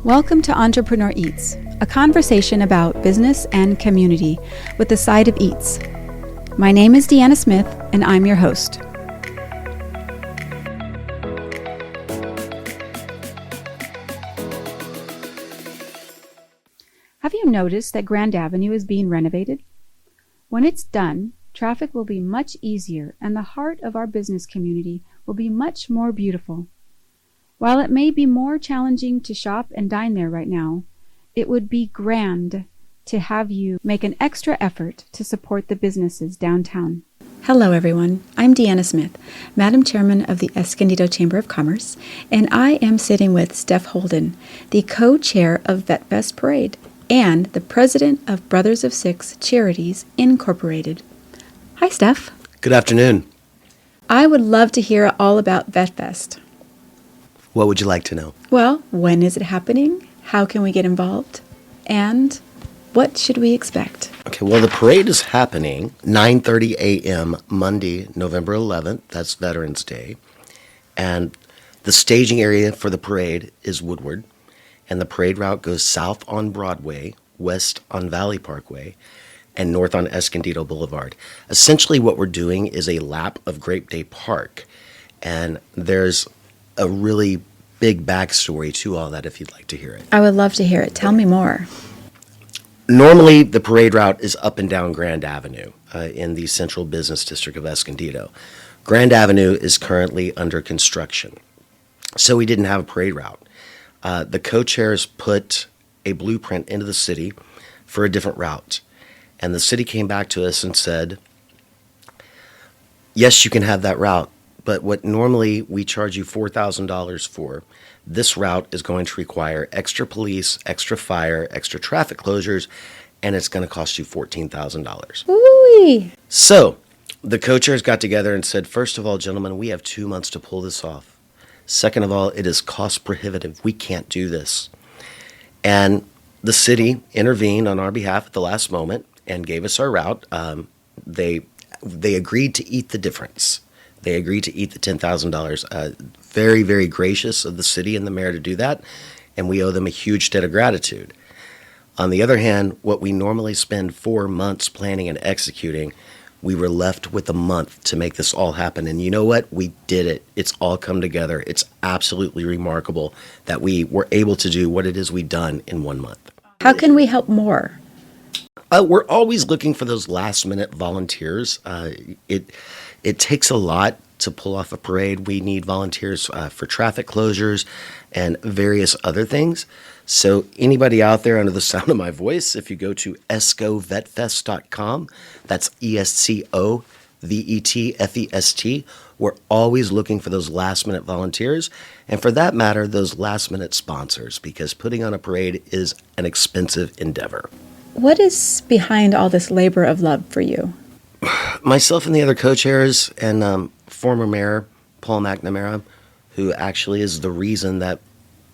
Welcome to Entrepreneur Eats, a conversation about business and community with a side of eats. My name is Deanna Smith, and I'm your host. Have you noticed that Grand Avenue is being renovated? When it's done, traffic will be much easier and the heart of our business community will be much more beautiful. While it may be more challenging to shop and dine there right now, it would be grand to have you make an extra effort to support the businesses downtown. Hello everyone, I'm Deanna Smith, Madam Chairman of the Escondido Chamber of Commerce, and I am sitting with Stef Holden, the co-chair of VetFest Parade and the president of Brothers of Six Charities Incorporated. Hi Stef. Good afternoon. I would love to hear all about VetFest. What would you like to know? Well, when is it happening? How can we get involved? And what should we expect? Okay, well, the parade is happening 9:30 a.m. Monday, November 11th. That's Veterans Day. And the staging area for the parade is Woodward. And the parade route goes south on Broadway, west on Valley Parkway, and north on Escondido Boulevard. Essentially, what we're doing is a lap of Grape Day Park. And there's a really big backstory to all that if you'd like to hear it. I would love to hear it. Tell me more. Normally, the parade route is up and down Grand Avenue in the central business district of Escondido. Grand Avenue is currently under construction, so we didn't have a parade route. The co-chairs put a blueprint into the city for a different route, and the city came back to us and said, yes, you can have that route, but what normally we charge you $4,000 for, this route is going to require extra police, extra fire, extra traffic closures, and it's going to cost you $14,000. Ooh. So the co-chairs got together and said, first of all, gentlemen, we have 2 months to pull this off. Second of all, it is cost prohibitive. We can't do this. And the city intervened on our behalf at the last moment and gave us our route. They agreed to eat the difference. They agreed to eat the $10,000. Very, very gracious of the city and the mayor to do that, and we owe them a huge debt of gratitude. On the other hand, what we normally spend 4 months planning and executing, we were left with a month to make this all happen. And you know what? We did it. It's all come together. It's absolutely remarkable that we were able to do what it is we've done in 1 month. How can we help more? We're always looking for those last-minute volunteers. It takes a lot to pull off a parade. We need volunteers for traffic closures and various other things. So anybody out there under the sound of my voice, if you go to escovetfest.com, that's ESCOVETFEST, we're always looking for those last-minute volunteers. And for that matter, those last-minute sponsors, because putting on a parade is an expensive endeavor. What is behind all this labor of love for you? Myself and the other co-chairs and former mayor Paul McNamara, who actually is the reason that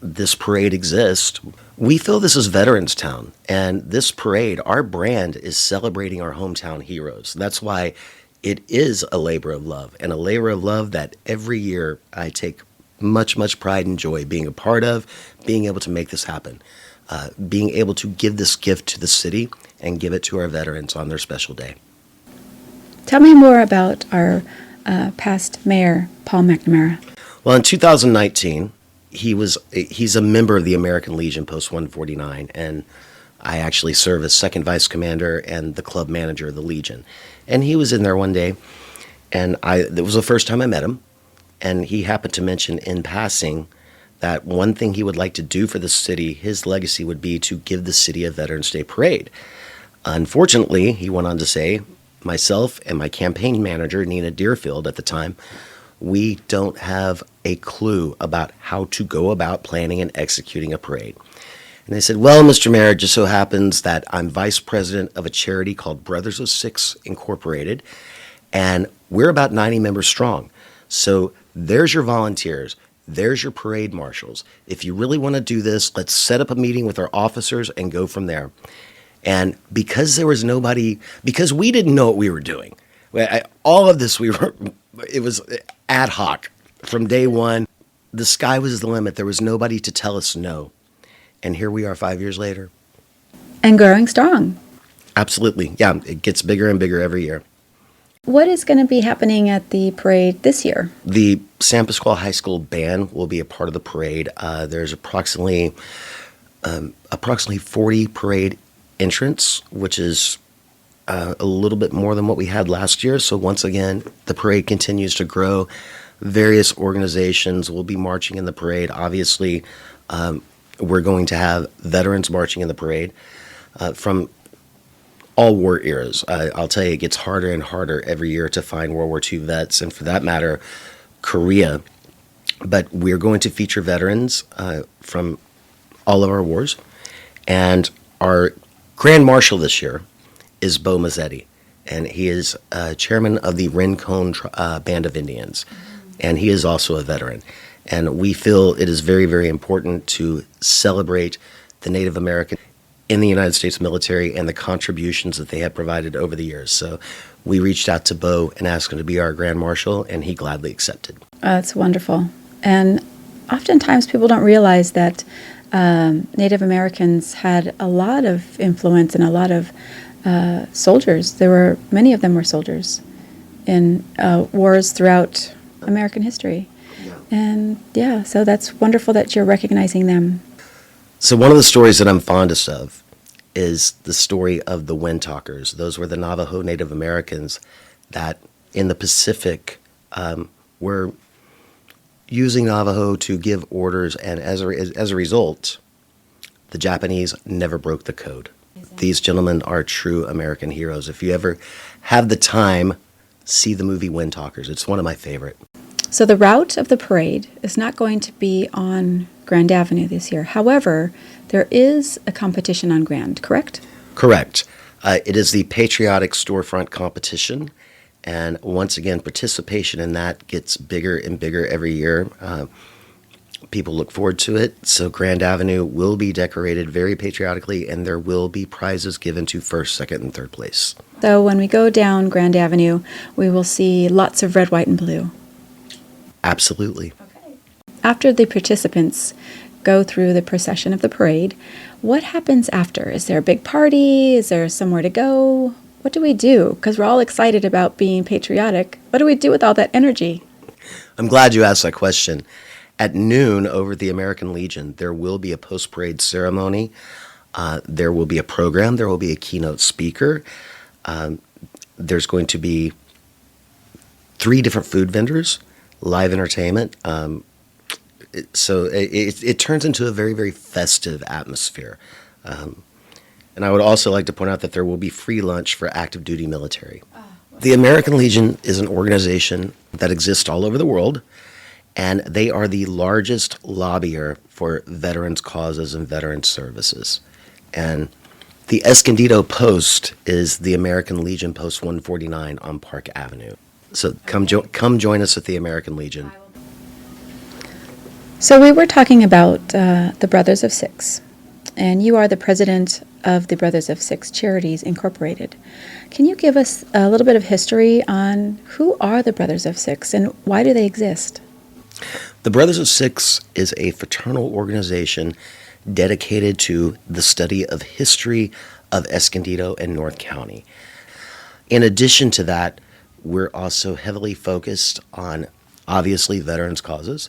this parade exists, we feel this is Veterans Town. And this parade, our brand, is celebrating our hometown heroes. That's why it is a labor of love, and a labor of love that every year I take much, much pride and joy being a part of, being able to make this happen, being able to give this gift to the city and give it to our veterans on their special day. Tell me more about our past mayor, Paul McNamara. Well, in 2019, he's a member of the American Legion Post 149, and I actually serve as second vice commander and the club manager of the Legion. And he was in there one day, and it was the first time I met him, and he happened to mention in passing that one thing he would like to do for the city, his legacy would be to give the city a Veterans Day parade. Unfortunately, he went on to say, myself and my campaign manager, Nina Deerfield, at the time, we don't have a clue about how to go about planning and executing a parade. And they said, well, Mr. Mayor, it just so happens that I'm vice president of a charity called Brothers of Six Incorporated, and we're about 90 members strong. So there's your volunteers. There's your parade marshals. If you really want to do this, let's set up a meeting with our officers and go from there. And because there was nobody, because we didn't know what we were doing, all of this, it was ad hoc from day one. The sky was the limit. There was nobody to tell us no. And here we are 5 years later. And growing strong. Absolutely. Yeah, it gets bigger and bigger every year. What is going to be happening at the parade this year? The San Pasqual High School band will be a part of the parade. There's approximately 40 parade entrants, which is a little bit more than what we had last year. So once again, the parade continues to grow. Various organizations will be marching in the parade. Obviously, we're going to have veterans marching in the parade from all war eras. I'll tell you, it gets harder and harder every year to find World War II vets, and for that matter, Korea. But we're going to feature veterans from all of our wars. And our Grand Marshal this year is Bo Mazzetti, and he is chairman of the Rincon Band of Indians, and he is also a veteran. And we feel it is very, very important to celebrate the Native American in the United States military and the contributions that they have provided over the years. So we reached out to Bo and asked him to be our Grand Marshal, and he gladly accepted. That's wonderful. And oftentimes people don't realize that Native Americans had a lot of influence and a lot of soldiers. Many of them were soldiers in wars throughout American history. Yeah. And yeah, so that's wonderful that you're recognizing them. So one of the stories that I'm fondest of is the story of the Wind Talkers. Those were the Navajo Native Americans that in the Pacific were using Navajo to give orders, and as a result, the Japanese never broke the code. Exactly. These gentlemen are true American heroes. If you ever have the time, see the movie Wind Talkers. It's one of my favorite. So the route of the parade is not going to be on Grand Avenue this year. However, there is a competition on Grand, correct? Correct. It is the Patriotic Storefront Competition. And once again, participation in that gets bigger and bigger every year. People look forward to it. So Grand Avenue will be decorated very patriotically, and there will be prizes given to first, second, and third place. So when we go down Grand Avenue, we will see lots of red, white, and blue. Absolutely. Okay. After the participants go through the procession of the parade, what happens after? Is there a big party? Is there somewhere to go? What do we do? Because we're all excited about being patriotic. What do we do with all that energy? I'm glad you asked that question. At noon over at the American Legion, there will be a post-parade ceremony. There will be a program. There will be a keynote speaker. There's going to be 3 different food vendors, live entertainment. So it turns into a very, very festive atmosphere. And I would also like to point out that there will be free lunch for active duty military. The American Legion is an organization that exists all over the world, and they are the largest lobbyer for veterans causes and veterans services. And the Escondido Post is the American Legion Post 149 on Park Avenue. So come join us at the American Legion. So we were talking about the Brothers of Six, and you are the president of the Brothers of Six Charities Incorporated. Can you give us a little bit of history on who are the Brothers of Six and why do they exist? The Brothers of Six is a fraternal organization dedicated to the study of history of Escondido and North County. In addition to that, we're also heavily focused on, obviously, veterans causes,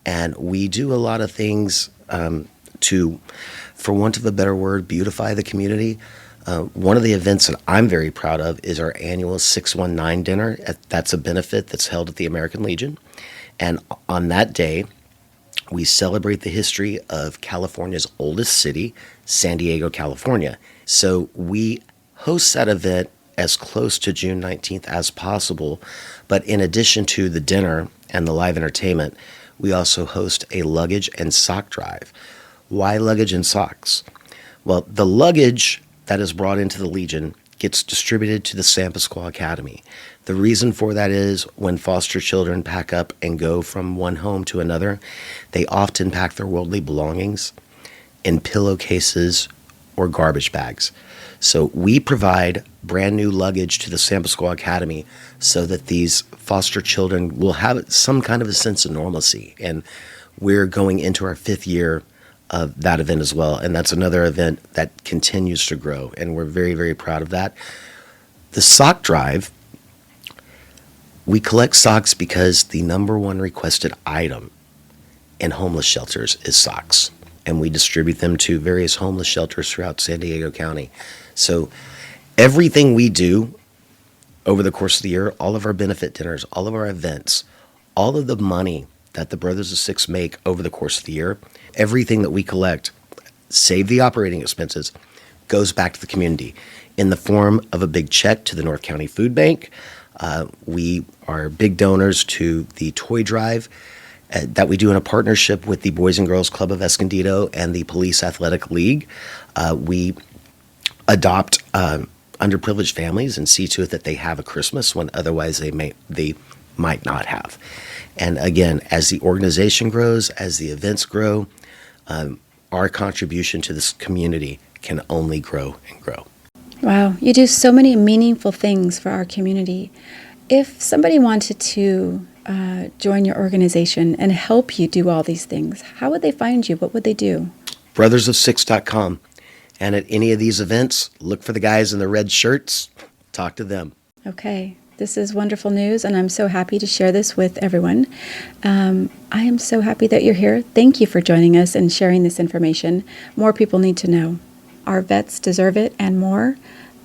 and we do a lot of things to, for want of a better word, beautify the community. One of the events that I'm very proud of is our annual 619 dinner. That's a benefit that's held at the American Legion. And on that day, we celebrate the history of California's oldest city, San Diego, California. So we host that event as close to June 19th as possible. But in addition to the dinner and the live entertainment, we also host a luggage and sock drive. Why luggage and socks? Well, the luggage that is brought into the Legion gets distributed to the San Pasqual Academy. The reason for that is when foster children pack up and go from one home to another, they often pack their worldly belongings in pillowcases or garbage bags. So we provide brand new luggage to the San Pasqual Academy so that these foster children will have some kind of a sense of normalcy. And we're going into our 5th year of that event as well. And that's another event that continues to grow, and we're very, very proud of that. The sock drive, we collect socks because the number one requested item in homeless shelters is socks. And we distribute them to various homeless shelters throughout San Diego County. So everything we do over the course of the year, all of our benefit dinners, all of our events, all of the money that the Brothers of Six make over the course of the year, everything that we collect, save the operating expenses, goes back to the community in the form of a big check to the North County Food Bank. We are big donors to the toy drive that we do in a partnership with the Boys and Girls Club of Escondido and the Police Athletic League. We adopt underprivileged families and see to it that they have a Christmas when otherwise they might not have. And again, as the organization grows, as the events grow, our contribution to this community can only grow and grow. Wow, you do so many meaningful things for our community. If somebody wanted to join your organization and help you do all these things, how would they find you? What would they do? brothersofsix.com. And at any of these events, look for the guys in the red shirts, talk to them. Okay, this is wonderful news, and I'm so happy to share this with everyone. I am so happy that you're here. Thank you for joining us and sharing this information. More people need to know. Our vets deserve it and more.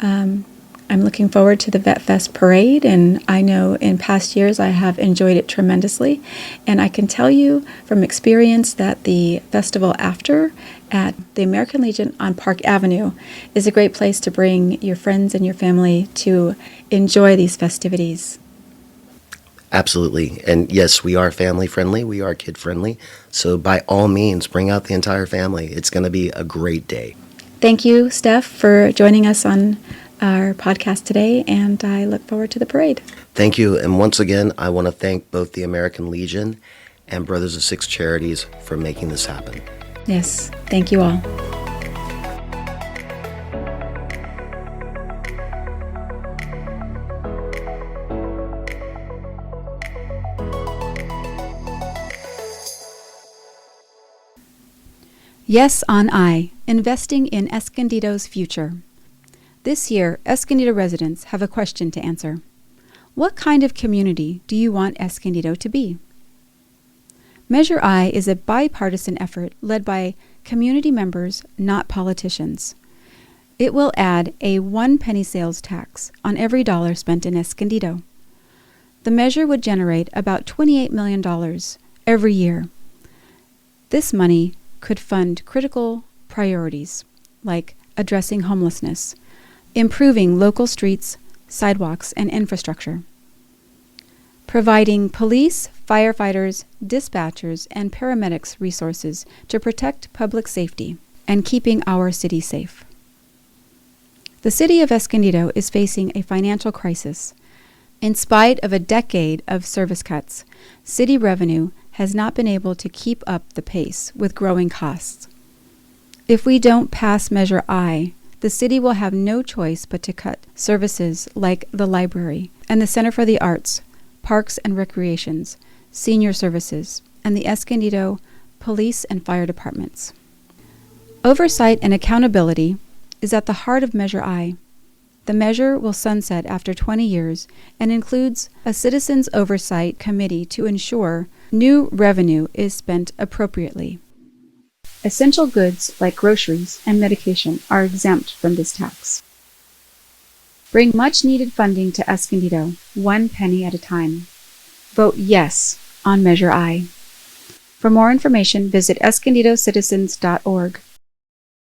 I'm looking forward to the VetFest Parade, and I know in past years I have enjoyed it tremendously. And I can tell you from experience that the festival after at the American Legion on Park Avenue is a great place to bring your friends and your family to enjoy these festivities. Absolutely. And yes, we are family friendly. We are kid friendly. So by all means, bring out the entire family. It's going to be a great day. Thank you, Stef, for joining us on our podcast today, and I look forward to the parade. Thank you. And once again, I want to thank both the American Legion and Brothers of Six Charities for making this happen. Yes, thank you all. Yes on I, investing in Escondido's future. This year, Escondido residents have a question to answer. What kind of community do you want Escondido to be? Measure I is a bipartisan effort led by community members, not politicians. It will add a 1 penny sales tax on every dollar spent in Escondido. The measure would generate about $28 million every year. This money could fund critical priorities like addressing homelessness, improving local streets, sidewalks, and infrastructure, providing police, firefighters, dispatchers, and paramedics resources to protect public safety, and keeping our city safe. The city of Escondido is facing a financial crisis. In spite of a decade of service cuts, city revenue has not been able to keep up the pace with growing costs. If we don't pass Measure I, the city will have no choice but to cut services like the library and the Center for the Arts, Parks and Recreations, Senior Services, and the Escondido Police and Fire Departments. Oversight and accountability is at the heart of Measure I. The measure will sunset after 20 years and includes a Citizens Oversight Committee to ensure new revenue is spent appropriately. Essential goods like groceries and medication are exempt from this tax. Bring much-needed funding to Escondido, 1 penny at a time. Vote yes on Measure I. For more information, visit escondidocitizens.org.